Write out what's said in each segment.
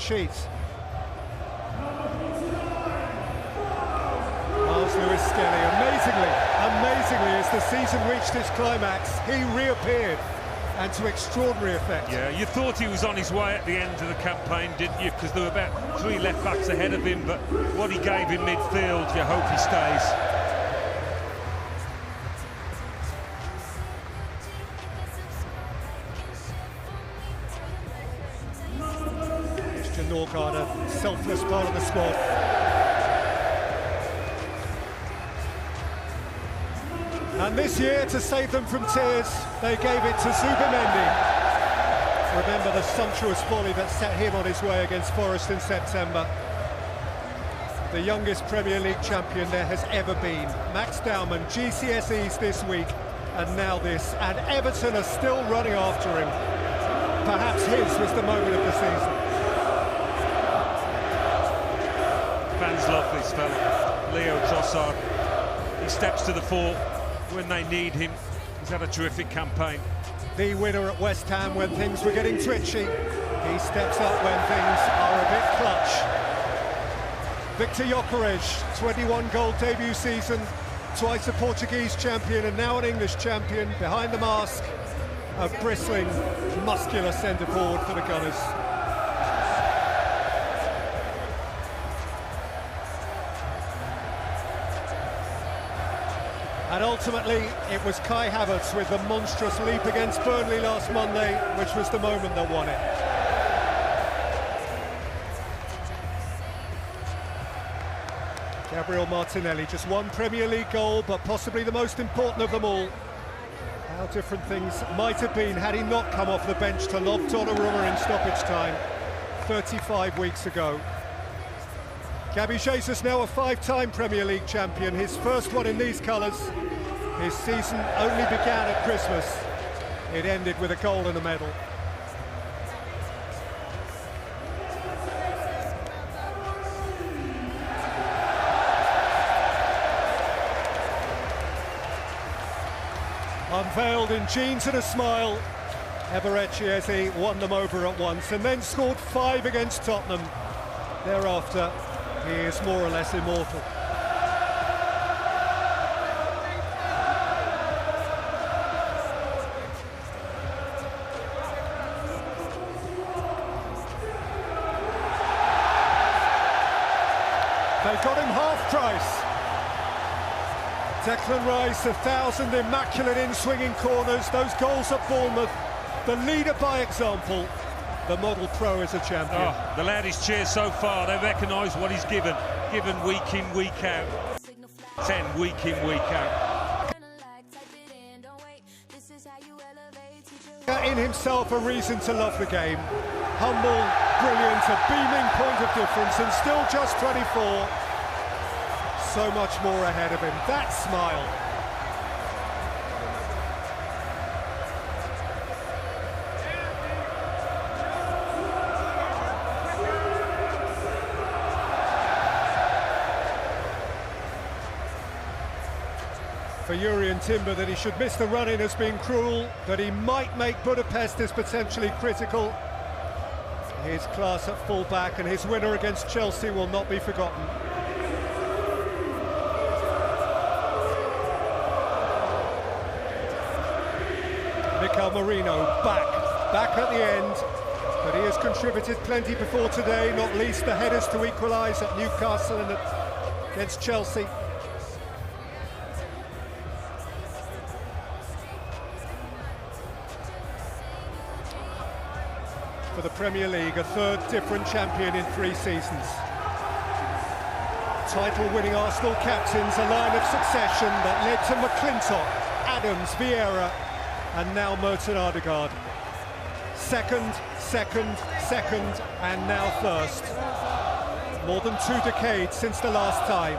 sheet. Miles Lewis-Skelly, amazingly, as the season reached its climax, he reappeared, and to extraordinary effect. Yeah, you thought he was on his way at the end of the campaign, didn't you? Because there were about 3 left-backs ahead of him, but what he gave in midfield, you hope he stays. Christian Norgard, a selfless part of the squad. And this year, to save them from tears, they gave it to Zubimendi. Remember the sumptuous volley that set him on his way against Forest in September. The youngest Premier League champion there has ever been. Max Baumann, GCSEs this week, and now this. And Everton are still running after him. Perhaps his was the moment of the season. Fans love this fella, Leo Trossard. He steps to the fore when they need him. He's had a terrific campaign. The winner at West Ham when things were getting twitchy. He steps up when things are a bit clutch. Victor Gyökeres, 21-goal debut season, twice a Portuguese champion and now an English champion. Behind the mask, a bristling, muscular centre-forward for the Gunners. And ultimately, it was Kai Havertz with the monstrous leap against Burnley last Monday, which was the moment that won it. Gabriel Martinelli, just one Premier League goal, but possibly the most important of them all. How different things might have been had he not come off the bench to lob Donnarumma in stoppage time 35 weeks ago. Gabby Jesus, now a 5-time Premier League champion, his first one in these colours. His season only began at Christmas. It ended with a goal and a medal. Unveiled in jeans and a smile, Eberechi won them over at once and then scored 5 against Tottenham. Thereafter, he is more or less immortal. They got him half price. Declan Rice, 1,000 immaculate in-swinging corners, those goals at Bournemouth, the leader by example. The model pro is a champion. Oh, the lad is cheered so far. They recognise what he's given week in, week out. 10 week in, week out. In himself a reason to love the game. Humble, brilliant, a beaming point of difference, and still just 24. So much more ahead of him. That smile. For Jurrien Timber, that he should miss the run-in has been cruel, that he might make Budapest is potentially critical. His class at full-back and his winner against Chelsea will not be forgotten. Mikel Merino back at the end, but he has contributed plenty before today, not least the headers to equalise at Newcastle and against Chelsea. For the Premier League, a third different champion in 3 seasons. Title-winning Arsenal captains, a line of succession that led to McClintock, Adams, Vieira, and now Merton Odegaard. Second, and now first. More than 2 decades since the last time.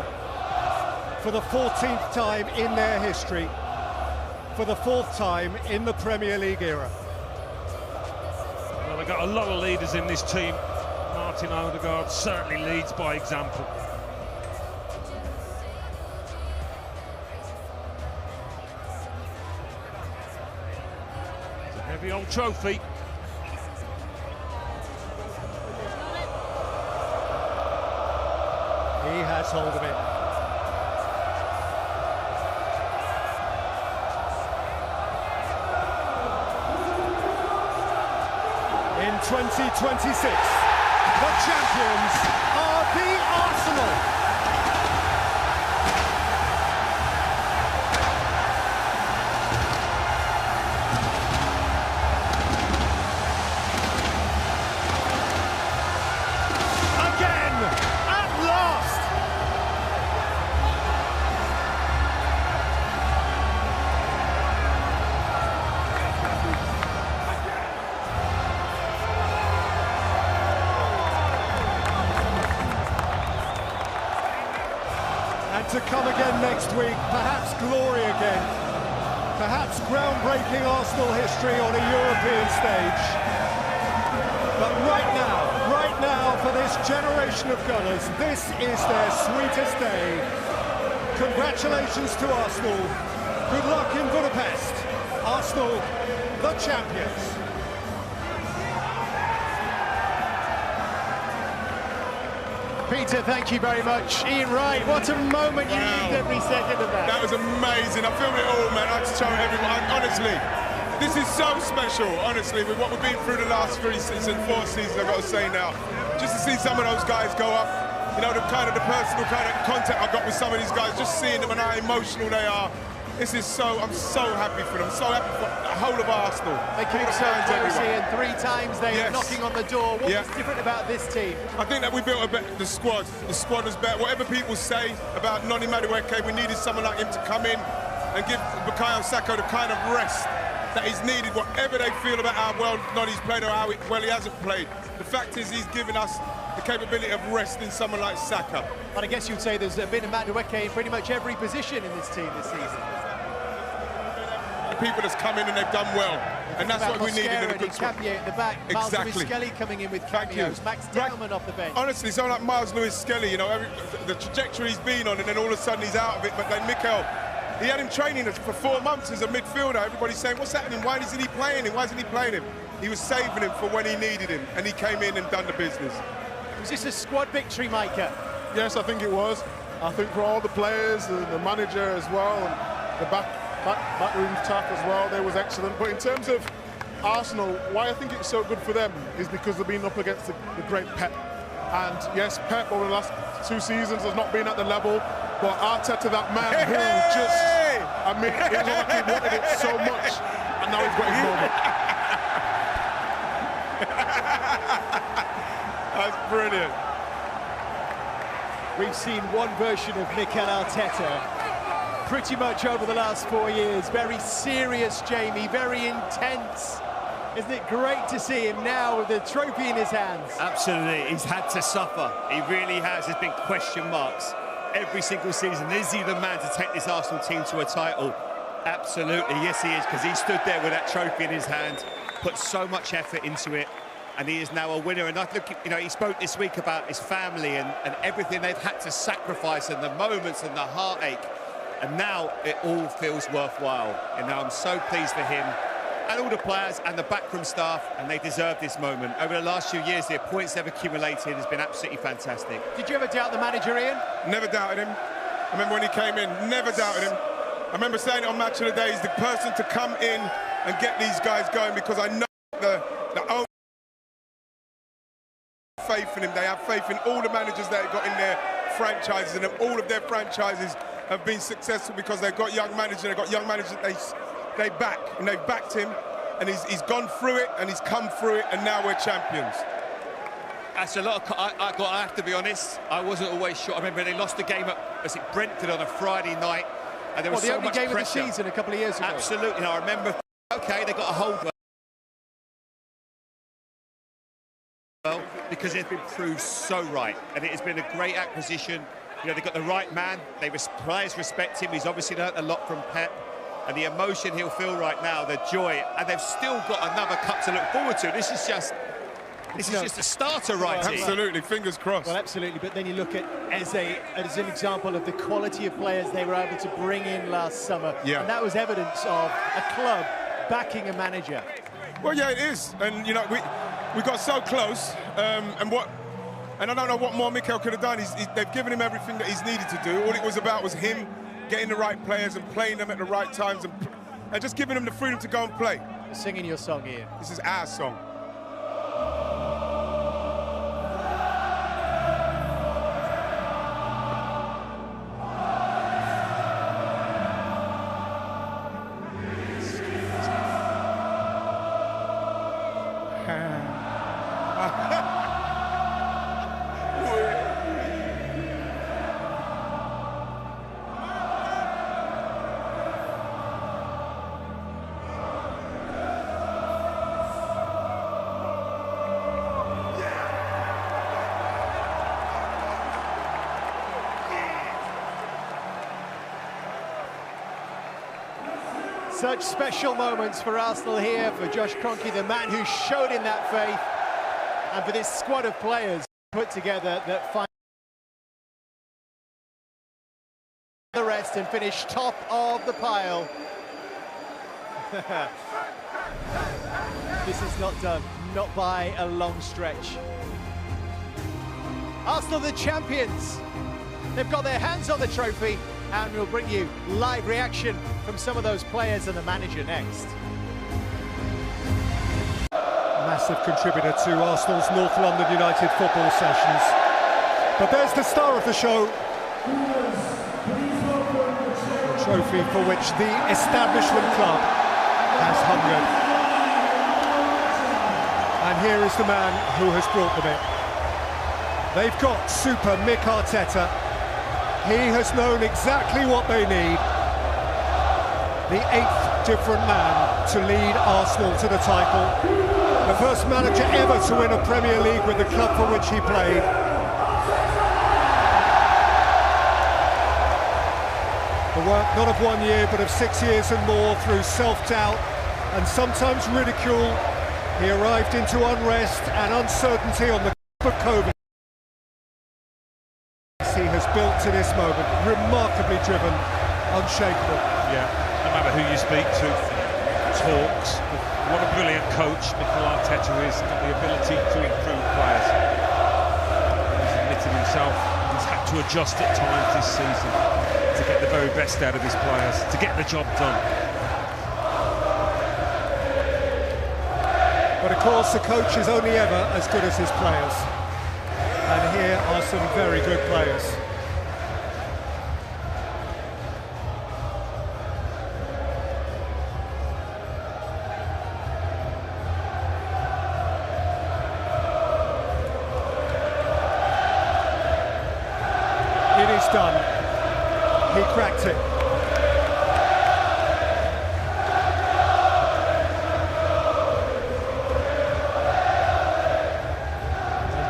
For the 14th time in their history. For the 4th time in the Premier League era. Well, they've got a lot of leaders in this team. Martin Odegaard certainly leads by example. It's a heavy old trophy. has hold of it. In 2026, the champions are the Arsenal. And to come again next week, perhaps glory again, perhaps groundbreaking Arsenal history on a European stage. But right now, for this generation of Gunners, this is their sweetest day. Congratulations to Arsenal. Good luck in Budapest. Arsenal, the champions. Peter, thank you very much. Ian Wright, what a moment. You lived every second of that. That was amazing. I filmed it all, man. I had to show everyone. Honestly, this is so special, honestly, with what we've been through the last 3 seasons and 4 seasons, I've got to say now. Just to see some of those guys go up, you know, the personal kind of contact I've got with some of these guys, just seeing them and how emotional they are. I'm so happy for them, so happy for the whole of Arsenal. They came so close, Ian. 3 times they were knocking on the door. What was different about this team? I think that we built the squad. The squad was better. Whatever people say about Noni Madueke, we needed someone like him to come in and give Bukayo Saka the kind of rest that he's needed, whatever they feel about how well Noni's played or how well he hasn't played. The fact is he's given us the capability of resting someone like Saka. But I guess you'd say there's been a Madueke in pretty much every position in this team this season. The people that's come in and they've done well, and that's what we needed in a good squad. At the back, Exactly. Miles Lewis-Skelly coming in with cameos, Max Dellman off the bench. Honestly, someone like Miles Lewis-Skelly, you know, the trajectory he's been on, and then all of a sudden he's out of it. But then Mikel, he had him training us for 4 months as a midfielder. Everybody's saying, what's happening? Why isn't he playing him? Why isn't he playing him? He was saving him for when he needed him, and he came in and done the business. Was this a squad victory, Micah? Yes, I think it was. I think for all the players, the manager as well, and the backroom staff as well, they was excellent. But in terms of Arsenal, why I think it's so good for them is because they've been up against the great Pep. And yes, Pep over the last 2 seasons has not been at the level, but Arteta, that man who just, I mean, it was like he wanted it so much, and now he's got his moment. That's brilliant. We've seen one version of Mikel Arteta pretty much over the last 4 years. Very serious, Jamie, very intense. Isn't it great to see him now with the trophy in his hands? Absolutely, he's had to suffer. He really has. There's been question marks every single season. Is he the man to take this Arsenal team to a title? Absolutely, yes he is, because he stood there with that trophy in his hand, put so much effort into it, and he is now a winner. And I think, you know, he spoke this week about his family and everything they've had to sacrifice, and the moments and the heartache, and now it all feels worthwhile. And now I'm so pleased for him and all the players and the backroom staff, and they deserve this moment. Over the last few years, the points they've accumulated has been absolutely fantastic. Did you ever doubt the manager, Ian? Never doubted him. I remember when he came in, never doubted him. I remember saying it on Match of the Day, he's the person to come in and get these guys going, because I know the own faith in him. They have faith in all the managers that have got in their franchises, and all of their franchises have been successful because they've got young managers, they've back, and they've backed him, and he's gone through it, and he's come through it, and now we're champions. That's a lot of... I have to be honest, I wasn't always sure. I remember they lost the game at Brentford on a Friday night, and there was so much pressure. The only game of the season a couple of years ago. Absolutely, and I remember, OK, they got a hold well, because they've been proved so right, and it has been a great acquisition. You know, they've got the right man, players respect him, he's obviously learnt a lot from Pep, and the emotion he'll feel right now, the joy, and they've still got another cup to look forward to. This is just a starter right here. Absolutely, fingers crossed. Well, absolutely, but then you look at Eze as an example of the quality of players they were able to bring in last summer, and that was evidence of a club backing a manager. Well, yeah, it is, and you know, we got so close, and what And I don't know what more Mikel could have done. They've given him everything that he's needed to do. All it was about was him getting the right players and playing them at the right times and just giving them the freedom to go and play. Singing your song, Ian. This is our song. Such special moments for Arsenal here, for Josh Kroenke, the man who showed him that faith, and for this squad of players put together that find the rest and finish top of the pile. This is not done, not by a long stretch. Arsenal the champions. They've got their hands on the trophy, and we'll bring you live reaction from some of those players and the manager next. Massive contributor to Arsenal's North London United football sessions. But there's the star of the show. A trophy for which the establishment club has hungered. And here is the man who has brought them it. They've got super Mick Arteta. He has known exactly what they need. The 8th different man to lead Arsenal to the title. The first manager ever to win a Premier League with the club for which he played. The work not of 1 year but of 6 years and more through self-doubt and sometimes ridicule. He arrived into unrest and uncertainty on the cusp of COVID. He has built to this moment, remarkably driven, unshakable. Yeah, no matter who you speak to, talks. What a brilliant coach Mikel Arteta is, got the ability to improve players. He's admitted himself, he's had to adjust at times this season to get the very best out of his players, to get the job done. But of course the coach is only ever as good as his players. And here are some very good players. It is done. He cracked it.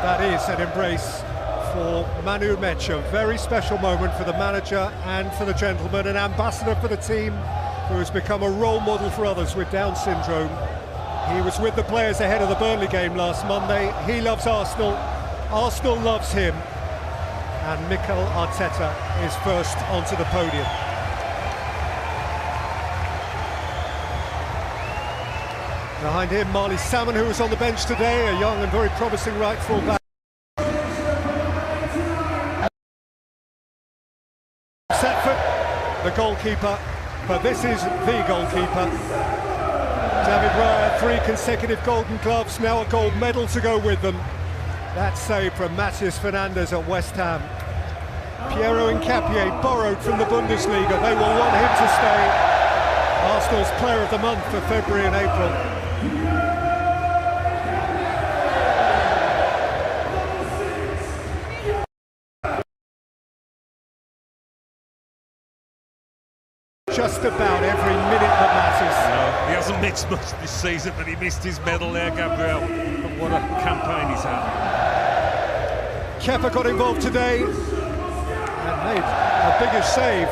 That is an embrace for Manu Mecha. Very special moment for the manager and for the gentleman, an ambassador for the team who has become a role model for others with Down syndrome. He was with the players ahead of the Burnley game last Monday. He loves Arsenal, Arsenal loves him, and Mikel Arteta is first onto the podium. Behind him, Marley Salmon, who was on the bench today, a young and very promising right full-back. Setford, the goalkeeper, but this is the goalkeeper. David Raya, 3 consecutive Golden Gloves, now a gold medal to go with them. That save from Matheus Fernandes at West Ham. Piero Hincapié, borrowed from the Bundesliga. They will want him to stay Arsenal's Player of the Month for February and April. Just about every minute that matters. No, he hasn't missed much this season, but he missed his medal there, Gabriel. But what a campaign he's had. Kepa got involved today and made a bigger save.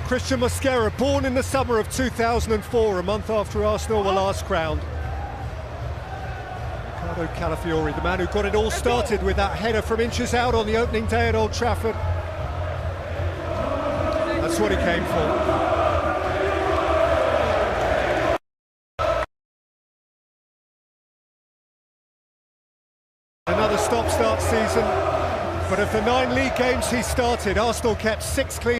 Christian Mosquera, born in the summer of 2004, a month after Arsenal were last crowned. Ricardo Calafiori, the man who got it all started with that header from inches out on the opening day at Old Trafford. That's what he came for. Another stop-start season, but of the 9 league games he started, Arsenal kept 6 clean